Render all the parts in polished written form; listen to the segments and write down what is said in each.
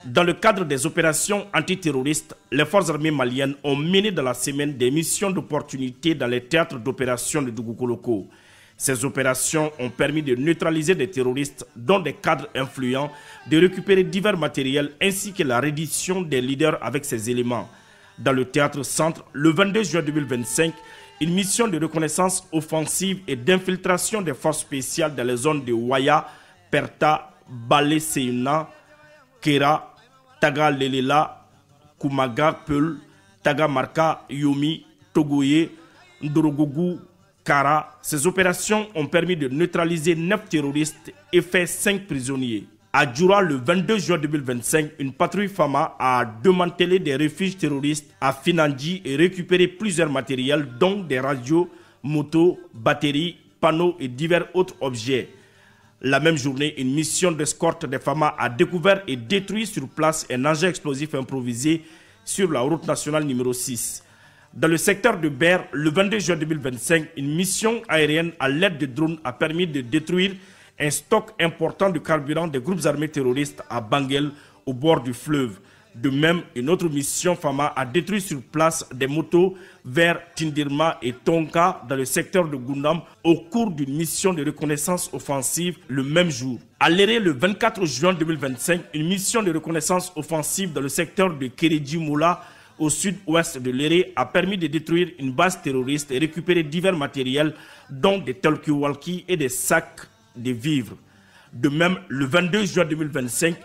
Dans le cadre des opérations antiterroristes, les forces armées maliennes ont mené dans la semaine des missions d'opportunité dans les théâtres d'opération de Dougoukoloko. Ces opérations ont permis de neutraliser des terroristes, dont des cadres influents, de récupérer divers matériels ainsi que la reddition des leaders avec ces éléments. Dans le théâtre centre, le 22 juin 2025, une mission de reconnaissance offensive et d'infiltration des forces spéciales dans les zones de Waya, Perta, Balé Seyouna, Kera, Taga Lelela, Kumaga Peul, Taga Marka, Yomi, Togoye, Ndorogougou, Kara. Ces opérations ont permis de neutraliser 9 terroristes et fait 5 prisonniers. À Djoura, le 22 juin 2025, une patrouille FAMA a démantelé des refuges terroristes à Finandji et récupéré plusieurs matériels, dont des radios, motos, batteries, panneaux et divers autres objets. La même journée, une mission d'escorte des FAMA a découvert et détruit sur place un engin explosif improvisé sur la route nationale numéro 6. Dans le secteur de Ber, le 22 juin 2025, une mission aérienne à l'aide de drones a permis de détruire un stock important de carburant des groupes armés terroristes à Bangel, au bord du fleuve. De même, une autre mission FAMA a détruit sur place des motos vers Tindirma et Tonka dans le secteur de Gundam au cours d'une mission de reconnaissance offensive le même jour. À Léré, le 24 juin 2025, une mission de reconnaissance offensive dans le secteur de Kérédji Moula au sud-ouest de Léré a permis de détruire une base terroriste et récupérer divers matériels dont des talkie-walkie et des sacs de vivres. De même, le 22 juin 2025,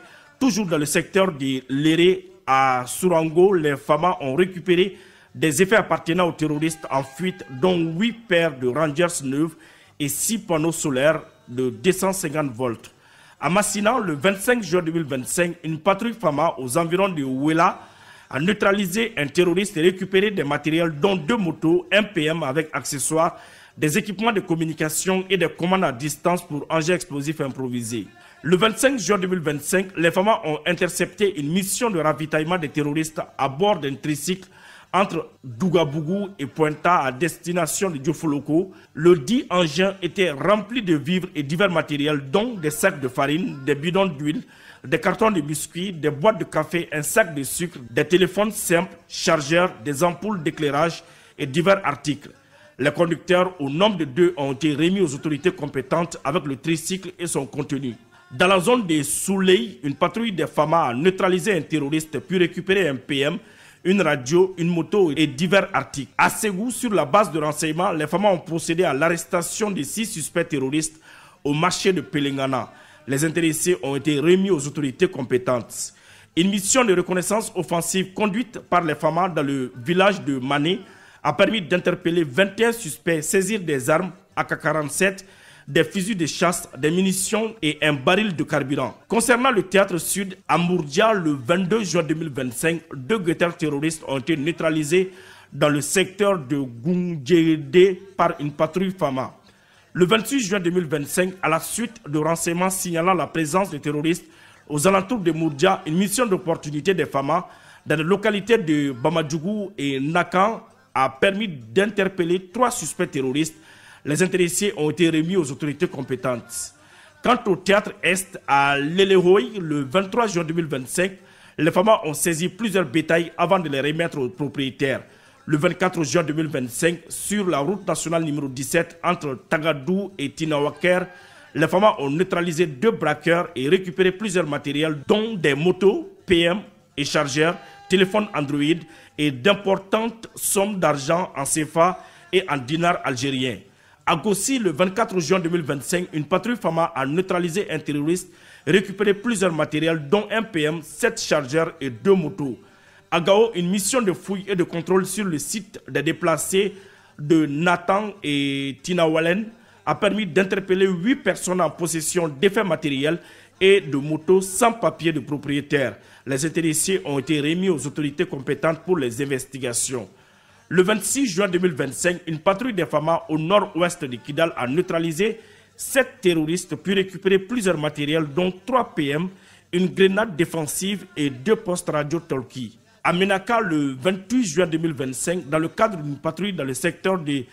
toujours dans le secteur de Léré à Sourango, les FAMA ont récupéré des effets appartenant aux terroristes en fuite, dont 8 paires de Rangers neuves et 6 panneaux solaires de 250 volts. À Massina, le 25 juin 2025, une patrouille FAMA aux environs de Ouela a neutralisé un terroriste et récupéré des matériels dont 2 motos, un PM avec accessoires, des équipements de communication et des commandes à distance pour engins explosifs improvisés. Le 25 juin 2025, les FAMA ont intercepté une mission de ravitaillement des terroristes à bord d'un tricycle entre Dougabougou et Pointa à destination de Diofoloko. Le dit engin était rempli de vivres et divers matériels, dont des sacs de farine, des bidons d'huile, des cartons de biscuits, des boîtes de café, un sac de sucre, des téléphones simples, chargeurs, des ampoules d'éclairage et divers articles. Les conducteurs, au nombre de 2, ont été remis aux autorités compétentes avec le tricycle et son contenu. Dans la zone de Souley, une patrouille des FAMA a neutralisé un terroriste puis récupéré un PM, une radio, une moto et divers articles. À Ségou, sur la base de renseignement, les FAMA ont procédé à l'arrestation de 6 suspects terroristes au marché de Pelengana. Les intéressés ont été remis aux autorités compétentes. Une mission de reconnaissance offensive conduite par les FAMA dans le village de Mané a permis d'interpeller 21 suspects, saisir des armes AK-47, des fusils de chasse, des munitions et un baril de carburant. Concernant le théâtre sud, à Mourdia, le 22 juin 2025, 2 guetteurs terroristes ont été neutralisés dans le secteur de Goungdjede par une patrouille FAMA. Le 28 juin 2025, à la suite de renseignements signalant la présence de terroristes aux alentours de Mourdia, une mission d'opportunité des FAMA dans les localités de Bamadjougou et Nakan a permis d'interpeller 3 suspects terroristes. Les intéressés ont été remis aux autorités compétentes. Quant au théâtre Est à Lelehoy, le 23 juin 2025, les FAMA ont saisi plusieurs bétails avant de les remettre aux propriétaires. Le 24 juin 2025, sur la route nationale numéro 17 entre Tagadou et Tinawaker, les FAMA ont neutralisé 2 braqueurs et récupéré plusieurs matériels dont des motos, PM et chargeurs, téléphones Android et d'importantes sommes d'argent en CFA et en dinars algériens. À Gossi, le 24 juin 2025, une patrouille FAMA a neutralisé un terroriste et récupéré plusieurs matériels dont un PM, 7 chargeurs et 2 motos. À Gao, une mission de fouille et de contrôle sur le site des déplacés de Nathan et Tinawalen a permis d'interpeller 8 personnes en possession d'effets matériels et de motos sans papier de propriétaire. Les intéressés ont été remis aux autorités compétentes pour les investigations. Le 26 juin 2025, une patrouille des FAMA au nord-ouest de Kidal a neutralisé 7 terroristes puis récupéré plusieurs matériels dont 3 PM, une grenade défensive et 2 postes radio talkie. À Menaka, le 28 juin 2025, dans le cadre d'une patrouille dans le secteur de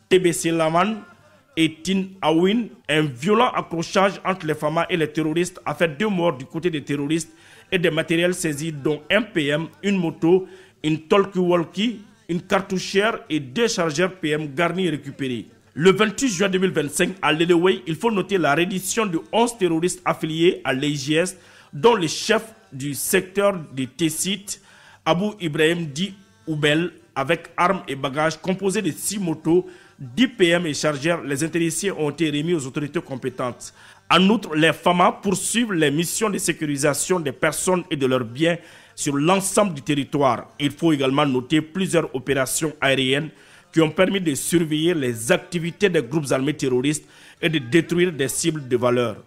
TBC Laman et Tin Awin, un violent accrochage entre les FAMA et les terroristes a fait 2 morts du côté des terroristes et des matériels saisis dont un PM, une moto, une talkie-walkie, une cartouchière et 2 chargeurs PM garnis et récupérés. Le 28 juin 2025, à l'Elewey, il faut noter la reddition de 11 terroristes affiliés à l'IGS, dont le chef du secteur des Tessites, Abou Ibrahim Di Oubel, avec armes et bagages composés de 6 motos, 10 PM et chargeurs. Les intéressés ont été remis aux autorités compétentes. En outre, les FAMA poursuivent les missions de sécurisation des personnes et de leurs biens sur l'ensemble du territoire. Il faut également noter plusieurs opérations aériennes qui ont permis de surveiller les activités des groupes armés terroristes et de détruire des cibles de valeur.